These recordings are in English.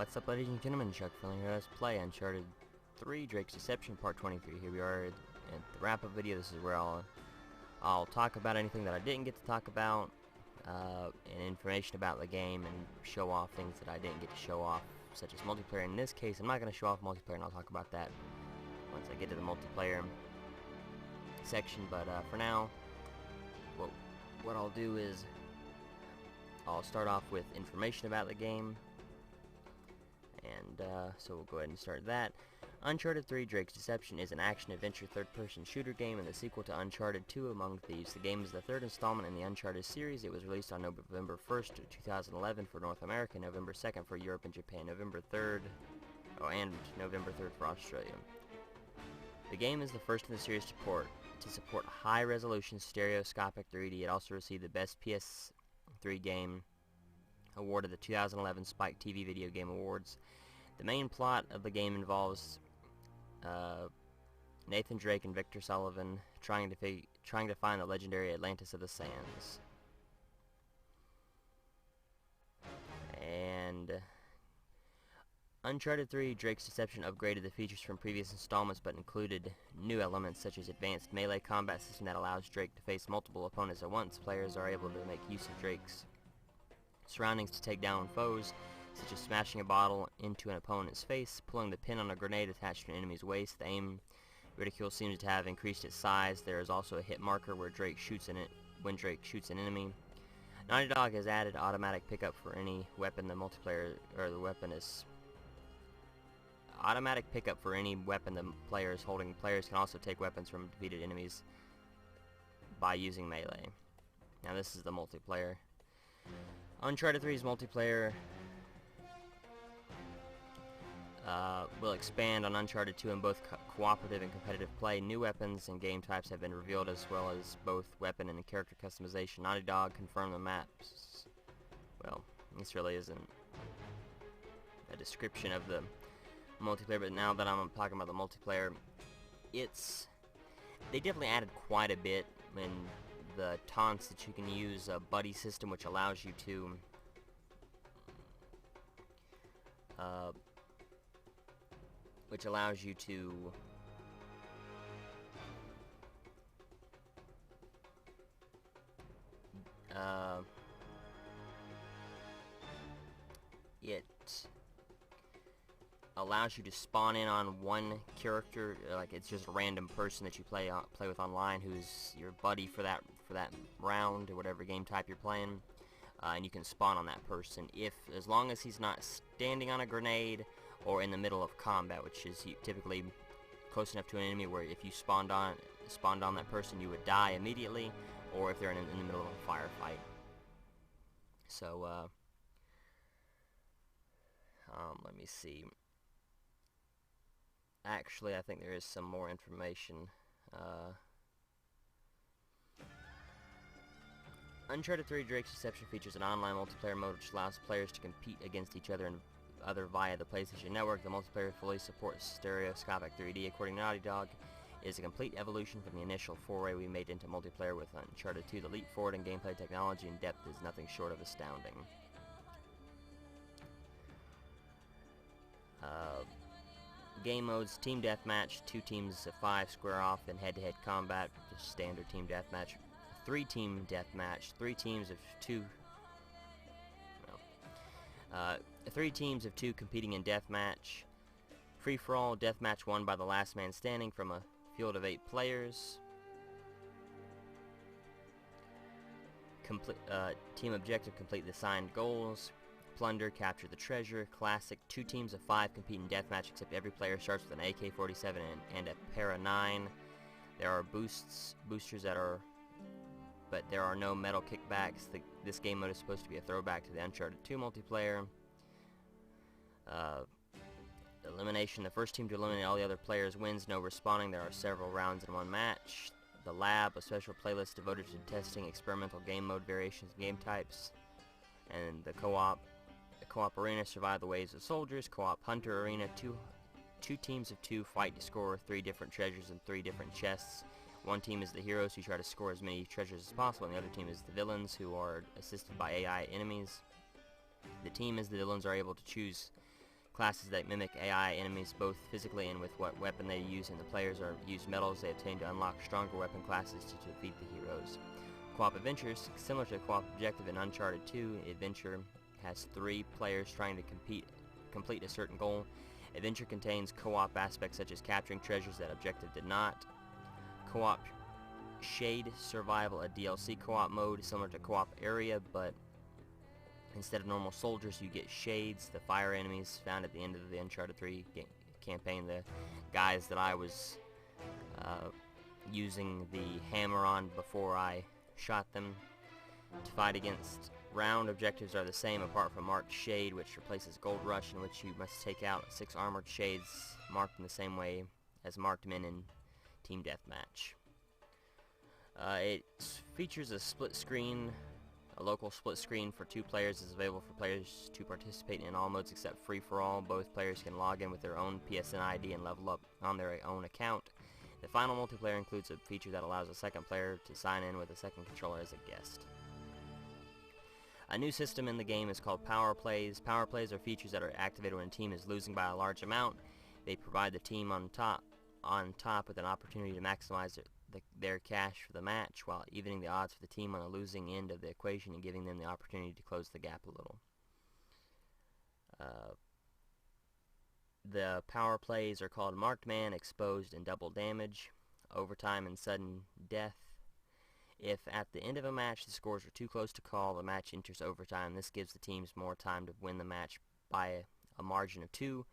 What's up, ladies and gentlemen? chuckfinleLP here. Let's play Uncharted 3 Drake's Deception Part 23. Here we are at the wrap-up video. This is where I'll talk about anything that I didn't get to talk about, and information about the game, and show off things that I didn't get to show off, such as multiplayer. In this case, I'm not going to show off multiplayer, and I'll talk about that once I get to the multiplayer section. But for now, what I'll do is I'll start off with information about the game. And so we'll go ahead and start that. Uncharted 3 Drake's Deception is an action-adventure third-person shooter game and the sequel to Uncharted 2 Among Thieves. The game is the third installment in the Uncharted series. It was released on November 1st, 2011 for North America, November 2nd for Europe and Japan, November 3rd for Australia. The game is the first in the series to support high-resolution stereoscopic 3D. It also received the Best PS3 Game award of the 2011 Spike TV Video Game Awards. The main plot of the game involves Nathan Drake and Victor Sullivan trying to find the legendary Atlantis of the Sands. And Uncharted 3 Drake's Deception upgraded the features from previous installments, but included new elements such as advanced melee combat system that allows Drake to face multiple opponents at once. Players are able to make use of Drake's surroundings to take down foes, such as smashing a bottle into an opponent's face, pulling the pin on a grenade attached to an enemy's waist. The aim reticule seems to have increased its size. There is also a hit marker where Drake shoots when Drake shoots an enemy. Naughty Dog has added automatic pickup for any weapon the weapon is automatic pickup for any weapon the player is holding. Players can also take weapons from defeated enemies by using melee. Now this is the multiplayer. Uncharted 3's multiplayer will expand on Uncharted 2 in both cooperative and competitive play. New weapons and game types have been revealed, as well as both weapon and character customization. Naughty Dog confirmed the maps. Well, this really isn't a description of the multiplayer, but now that I'm talking about the multiplayer, they definitely added quite a bit in the taunts that you can use, a buddy system which allows you to spawn in on one character, like it's just a random person that you play with online who's your buddy for that round or whatever game type you're playing, and you can spawn on that person as long as he's not standing on a grenade or in the middle of combat, which is typically close enough to an enemy where if you spawned on that person you would die immediately, or if they're in the middle of a firefight. So let me see. Actually, I think there is some more information. Uncharted 3 Drake's Deception features an online multiplayer mode which allows players to compete against each other via the PlayStation Network. The multiplayer fully supports stereoscopic 3D. According to Naughty Dog, it is a complete evolution from the initial foray we made into multiplayer with Uncharted 2. The leap forward in gameplay technology and depth is nothing short of astounding. Game modes: Team Deathmatch, 2 teams of 5 square off in head-to-head combat, just standard Team Deathmatch. 3-team Deathmatch, 3 teams of 2. 3 teams of 2 competing in Deathmatch. Free-for-all, Deathmatch won by the last man standing from a field of 8 players. Team objective: complete the assigned goals. Plunder, capture the treasure. Classic, 2 teams of 5 compete in deathmatch, except every player starts with an AK-47 and a para 9. There are boosters but there are no metal kickbacks. This game mode is supposed to be a throwback to the Uncharted 2 multiplayer. Elimination: the first team to eliminate all the other players wins. No respawning. There are several rounds in one match. The Lab, a special playlist devoted to testing experimental game mode variations and game types. And the co-op arena: survive the waves of soldiers. Co-op hunter arena: two teams of 2 fight to score 3 different treasures in 3 different chests. One team is the heroes who try to score as many treasures as possible, and the other team is the villains who are assisted by AI enemies. The team as the villains are able to choose Classes that mimic AI enemies both physically and with what weapon they use, and the players are use medals they obtain to unlock stronger weapon classes to defeat the heroes. Co-op adventures, similar to co-op objective in Uncharted 2, adventure has 3 players trying to complete a certain goal. Adventure contains co-op aspects such as capturing treasures that objective did not. Co-op Shade Survival, a DLC co-op mode similar to co-op Area, but instead of normal soldiers, you get shades, the fire enemies found at the end of the Uncharted 3 campaign, the guys that I was using the hammer on before I shot them to fight against. Round objectives are the same apart from marked shade, which replaces Gold Rush, in which you must take out 6 armored shades marked in the same way as marked men in Team Deathmatch. It features a split screen. A local split screen for 2 players is available for players to participate in all modes except free-for-all. Both players can log in with their own PSN ID and level up on their own account. The final multiplayer includes a feature that allows a second player to sign in with a second controller as a guest. A new system in the game is called Power Plays. Power Plays are features that are activated when a team is losing by a large amount. They provide the team on top with an opportunity to maximize their cash for the match, while evening the odds for the team on the losing end of the equation and giving them the opportunity to close the gap a little. The power plays are called Marked Man, Exposed, and Double Damage, Overtime, and Sudden Death. If at the end of a match the scores are too close to call, the match enters overtime. This gives the teams more time to win the match by a margin of 2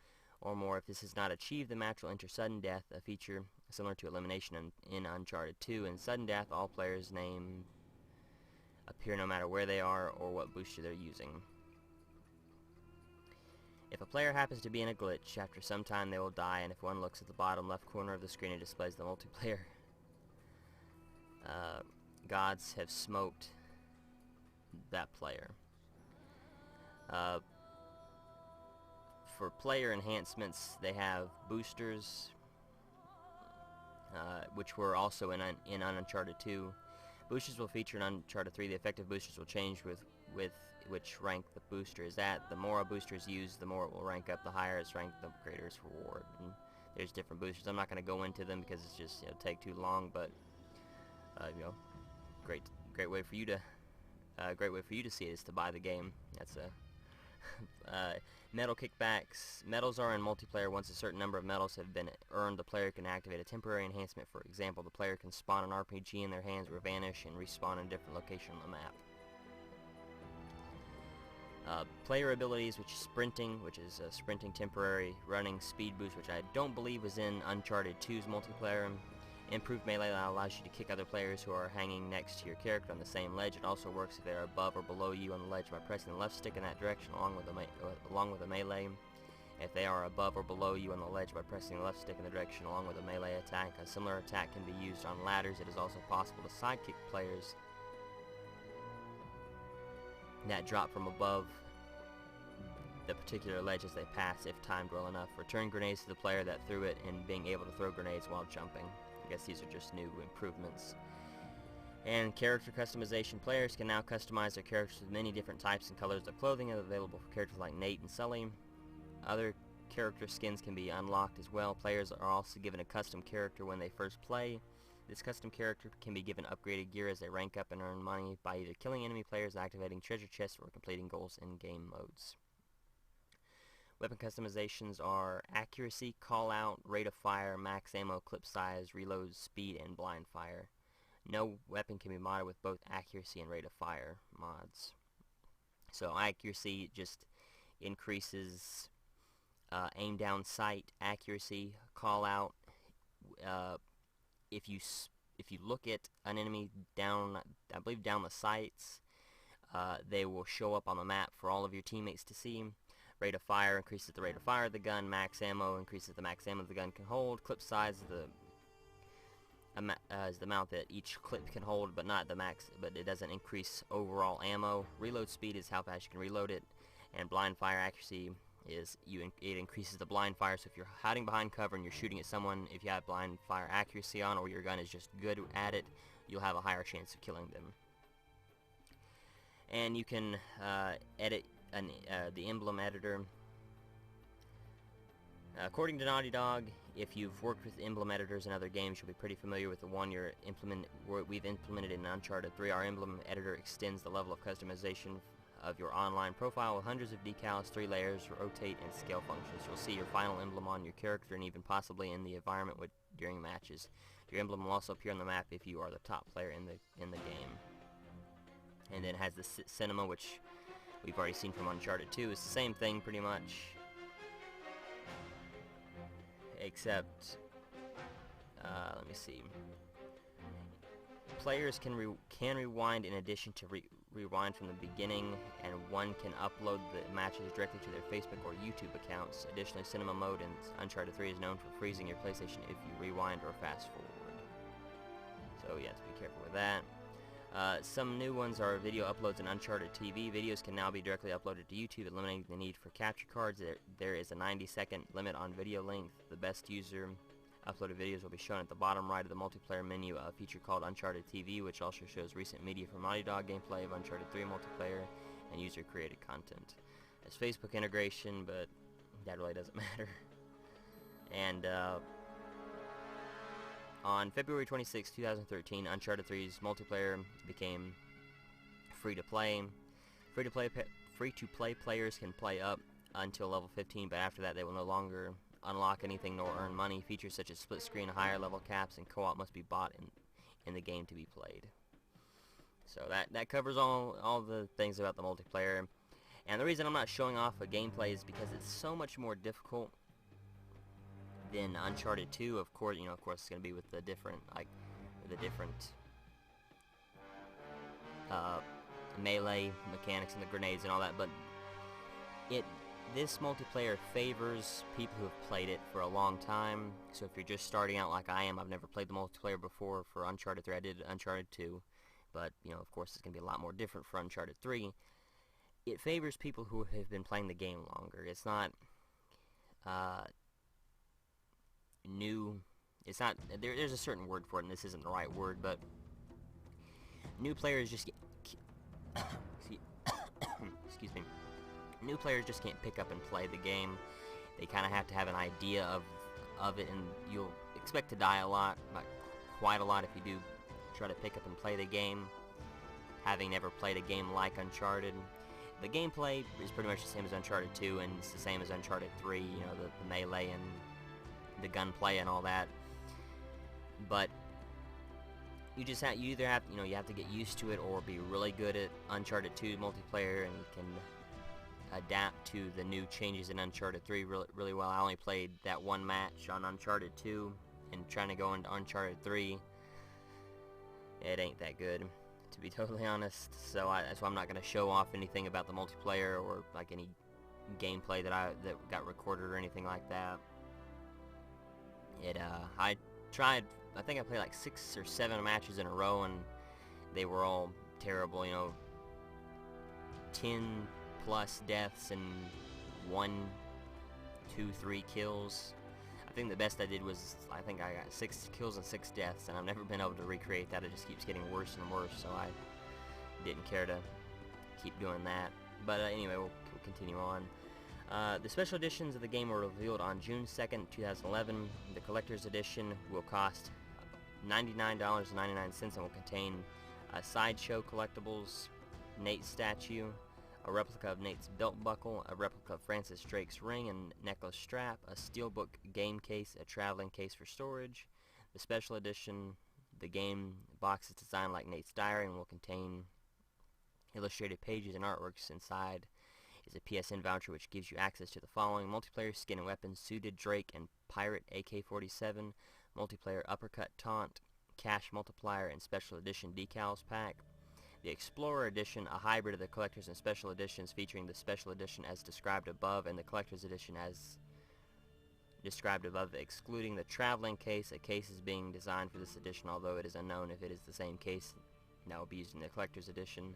or more. If this is not achieved, the match will enter Sudden Death, a feature similar to elimination in Uncharted 2. In Sudden Death, all players' names appear no matter where they are or what booster they're using. If a player happens to be in a glitch, after some time they will die, and if one looks at the bottom left corner of the screen, it displays the multiplayer. Gods have smoked that player. For player enhancements, they have boosters, which were also in Uncharted 2. Boosters will feature in Uncharted 3. The effective boosters will change with which rank the booster is at. The more a booster is used, the more it will rank up. The higher it's ranked, the greater its reward. And there's different boosters. I'm not going to go into them because it's just take too long. But great way for you to see it is to buy the game. That's a medal kickbacks. Medals are in multiplayer. Once a certain number of medals have been earned, the player can activate a temporary enhancement. For example, the player can spawn an RPG in their hands or vanish and respawn in a different location on the map. Player abilities, which is sprinting, which is sprinting temporary, running, speed boost, which I don't believe was in Uncharted 2's multiplayer. Improved melee that allows you to kick other players who are hanging next to your character on the same ledge. It also works if they are above or below you on the ledge by pressing the left stick in that direction along with a melee. If they are above or below you on the ledge by pressing the left stick in the direction along with a melee attack. A similar attack can be used on ladders. It is also possible to sidekick players that drop from above the particular ledge as they pass if timed well enough. Return grenades to the player that threw it and being able to throw grenades while jumping. I guess these are just new improvements. And character customization. Players can now customize their characters with many different types and colors of clothing available for characters like Nate and Sully. Other character skins can be unlocked as well. Players are also given a custom character when they first play. This custom character can be given upgraded gear as they rank up and earn money by either killing enemy players, activating treasure chests, or completing goals in game modes. Weapon customizations are accuracy, call out, rate of fire, max ammo, clip size, reload speed, and blind fire. No weapon can be modded with both accuracy and rate of fire mods. So accuracy just increases aim down sight accuracy. Call out, if you look at an enemy down, I believe down the sights, they will show up on the map for all of your teammates to see. Rate of fire increases the rate of fire of the gun. Max ammo increases the max ammo the gun can hold. Clip size is the amount that each clip can hold, but not the max. But it doesn't increase overall ammo. Reload speed is how fast you can reload it, and blind fire accuracy is it increases the blind fire. So if you're hiding behind cover and you're shooting at someone, if you have blind fire accuracy on, or your gun is just good at it, you'll have a higher chance of killing them. And you can edit the emblem editor. According to Naughty Dog, if you've worked with emblem editors in other games, you'll be pretty familiar with the one we've implemented in Uncharted 3. Our emblem editor extends the level of customization of your online profile with hundreds of decals, 3 layers, rotate, and scale functions. You'll see your final emblem on your character and even possibly in the environment during matches. Your emblem will also appear on the map if you are the top player in the game. And then it has the cinema, which we've already seen from Uncharted 2. It's the same thing pretty much, except let me see. Players can rewind in addition to rewind from the beginning, and one can upload the matches directly to their Facebook or YouTube accounts. Additionally, cinema mode in Uncharted 3 is known for freezing your PlayStation if you rewind or fast forward. So you have to be careful with that. Some new ones are video uploads in Uncharted TV. Videos can now be directly uploaded to YouTube, eliminating the need for capture cards. There is a 90-second limit on video length. The best user uploaded videos will be shown at the bottom right of the multiplayer menu, a feature called Uncharted TV, which also shows recent media from Naughty Dog, gameplay of Uncharted 3 multiplayer, and user-created content. There's Facebook integration, but that really doesn't matter. And on February 26, 2013, Uncharted 3's multiplayer became free-to-play. Free-to-play players can play up until level 15, but after that they will no longer unlock anything nor earn money. Features such as split screen, higher level caps, and co-op must be bought in the game to be played. So that covers all the things about the multiplayer. And the reason I'm not showing off a gameplay is because it's so much more difficult than Uncharted 2. Of course, it's going to be with the different melee mechanics and the grenades and all that, but this multiplayer favors people who have played it for a long time. So if you're just starting out like I am, I've never played the multiplayer before for Uncharted 3. I did Uncharted 2, but of course it's going to be a lot more different for Uncharted 3. It favors people who have been playing the game longer. It's not new. It's not. There's a certain word for it, and this isn't the right word, but new players just get excuse me. New players just can't pick up and play the game. They kind of have to have an idea of it, and you'll expect to die a lot, quite a lot, if you do try to pick up and play the game, having never played a game like Uncharted. The gameplay is pretty much the same as Uncharted 2, and it's the same as Uncharted 3, the melee and the gunplay and all that. But you either have you have to get used to it or be really good at Uncharted 2 multiplayer and can adapt to the new changes in Uncharted 3 really well. I only played that one match on Uncharted 2, and trying to go into Uncharted 3, it ain't that good, to be totally honest. So that's why I'm not going to show off anything about the multiplayer or like any gameplay that got recorded or anything like that. I tried. I think I played like 6 or 7 matches in a row, and they were all terrible. 10 plus deaths and 1, 2, 3 kills. I think the best I did was, I think I got 6 kills and 6 deaths, and I've never been able to recreate that. It just keeps getting worse and worse, so I didn't care to keep doing that. But anyway, we'll continue on. The special editions of the game were revealed on June 2nd, 2011. The collector's edition will cost $99.99 and will contain a sideshow collectibles, Nate statue, a replica of Nate's belt buckle, a replica of Francis Drake's ring and necklace strap, a steelbook game case, a traveling case for storage. The special edition, the game box is designed like Nate's diary and will contain illustrated pages and artworks. Inside is a PSN voucher which gives you access to the following: multiplayer skin and weapons, suited Drake and pirate AK-47, multiplayer uppercut taunt, cash multiplier, and special edition decals pack. The Explorer Edition, a hybrid of the Collector's and Special Editions, featuring the Special Edition as described above and the Collector's Edition as described above, excluding the traveling case. A case is being designed for this edition, although it is unknown if it is the same case that will be used in the Collector's Edition.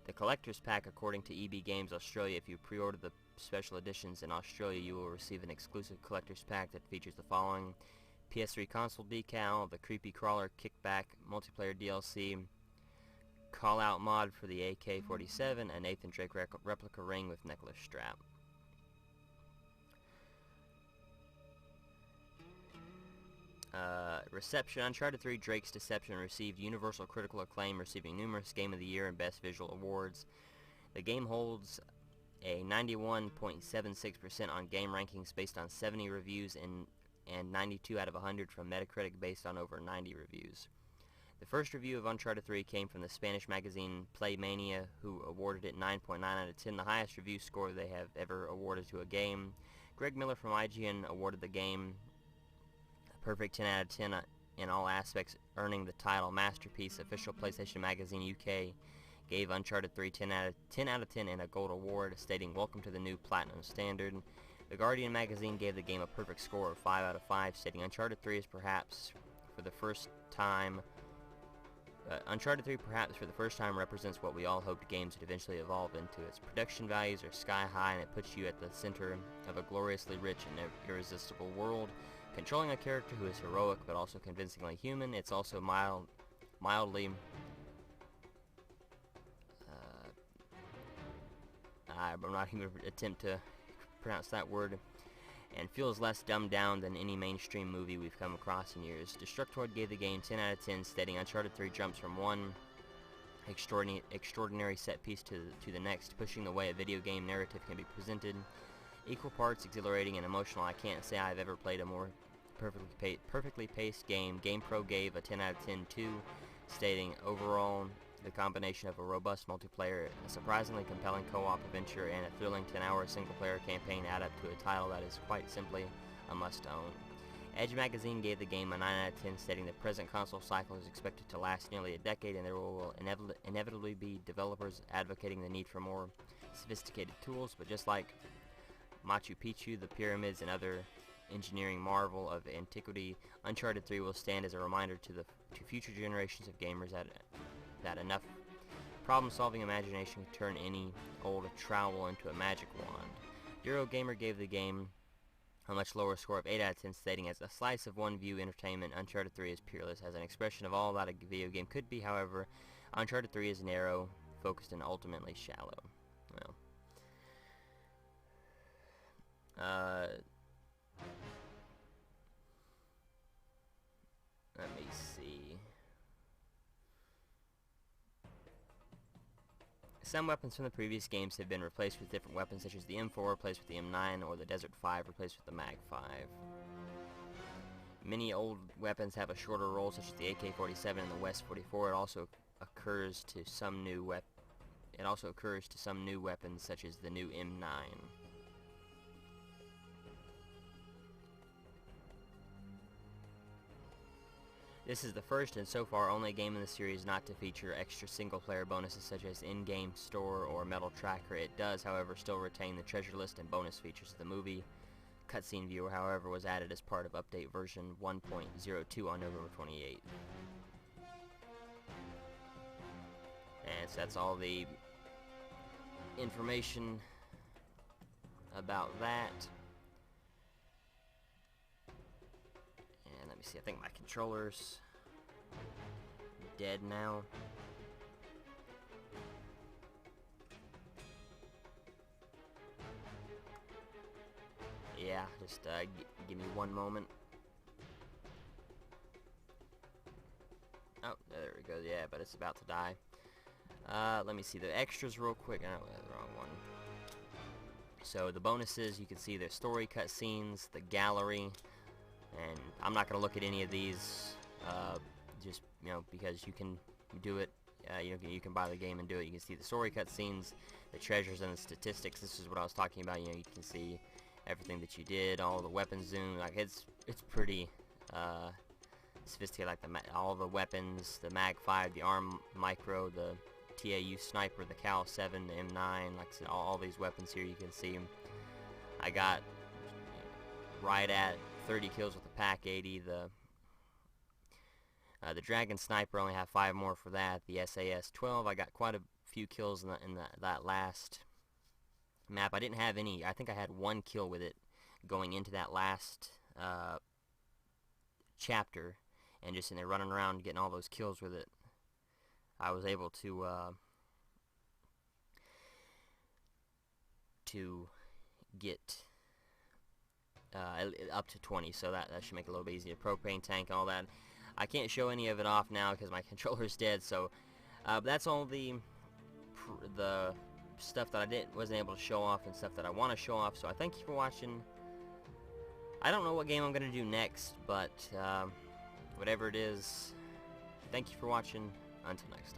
The Collector's Pack, according to EB Games Australia, if you pre-order the Special Editions in Australia, you will receive an exclusive Collector's Pack that features the following: PS3 console decal, the Creepy Crawler Kickback multiplayer DLC, call-out mod for the AK-47, a Nathan Drake replica ring with necklace strap. Reception. Uncharted 3 Drake's Deception received universal critical acclaim, receiving numerous Game of the Year and Best Visual awards. The game holds a 91.76% on game rankings based on 70 reviews and 92 out of 100 from Metacritic based on over 90 reviews. The first review of Uncharted 3 came from the Spanish magazine PlayMania, who awarded it 9.9 out of 10, the highest review score they have ever awarded to a game. Greg Miller from IGN awarded the game a perfect 10 out of 10 in all aspects, earning the title Masterpiece. Official PlayStation Magazine UK gave Uncharted 3 10 out of 10 and a gold award, stating, "Welcome to the new platinum standard." The Guardian magazine gave the game a perfect score of 5 out of 5, stating Uncharted 3 perhaps for the first time represents what we all hoped games would eventually evolve into. Its production values are sky high, and it puts you at the center of a gloriously rich and irresistible world. Controlling a character who is heroic but also convincingly human, it's also mildly... I'm not even going to attempt to pronounce that word, and feels less dumbed down than any mainstream movie we've come across in years. Destructoid gave the game 10 out of 10, stating Uncharted 3 jumps from one extraordinary set piece to the next, pushing the way a video game narrative can be presented. Equal parts exhilarating and emotional, I can't say I've ever played a more perfectly paced game. GamePro gave a 10 out of 10 too, stating overall the combination of a robust multiplayer, a surprisingly compelling co-op adventure, and a thrilling 10-hour single-player campaign add up to a title that is quite simply a must-own. Edge magazine gave the game a 9 out of 10, stating the present console cycle is expected to last nearly a decade, and there will inevitably be developers advocating the need for more sophisticated tools, but just like Machu Picchu, the pyramids, and other engineering marvel of antiquity, Uncharted 3 will stand as a reminder to future generations of gamers that enough problem-solving imagination can turn any old trowel into a magic wand. Eurogamer gave the game a much lower score of 8 out of 10, stating, as a slice of one-view entertainment, Uncharted 3 is peerless. As an expression of all that a video game could be, however, Uncharted 3 is narrow, focused, and ultimately shallow. Well, let me see. Some weapons from the previous games have been replaced with different weapons, such as the M4 replaced with the M9, or the Desert 5 replaced with the Mag 5. Many old weapons have a shorter roll, such as the AK-47 and the West 44. It also occurs to some new weapons, such as the new M9. This is the first and so far only game in the series not to feature extra single-player bonuses such as in-game store or metal tracker. It does, however, still retain the treasure list and bonus features of the movie. Cutscene viewer, however, was added as part of update version 1.02 on November 28th. And so that's all the information about that. And let me see, I think my controller's dead now. Yeah, just give me one moment. Oh, there we go. Yeah, but it's about to die. Let me see the extras real quick. Oh, the wrong one. So the bonuses, you can see the story cutscenes, the gallery, and I'm not going to look at any of these, just, you know, because you can do it. You can buy the game and do it. You can see the story cutscenes, the treasures, and the statistics. This is what I was talking about. You know, you can see everything that you did, all the weapon zoom. Like it's pretty sophisticated. Like all the weapons, the Mag 5, the ARM Micro, the TAU Sniper, the Cal 7, the M9. Like I said, all these weapons here, you can see. I got right at 30 kills with the Pack 80. The Dragon Sniper, only have 5 more for that. The SAS 12, I got quite a few kills in that last map. I didn't have any. I think I had 1 kill with it going into that last chapter, and just in there running around getting all those kills with it, I was able to get up to 20, so that should make it a little bit easier. Propane tank, all that. I can't show any of it off now because my controller's dead, so that's all the stuff that I wasn't able to show off and stuff that I want to show off. So I thank you for watching. I don't know what game I'm going to do next, but whatever it is, thank you for watching. Until next time.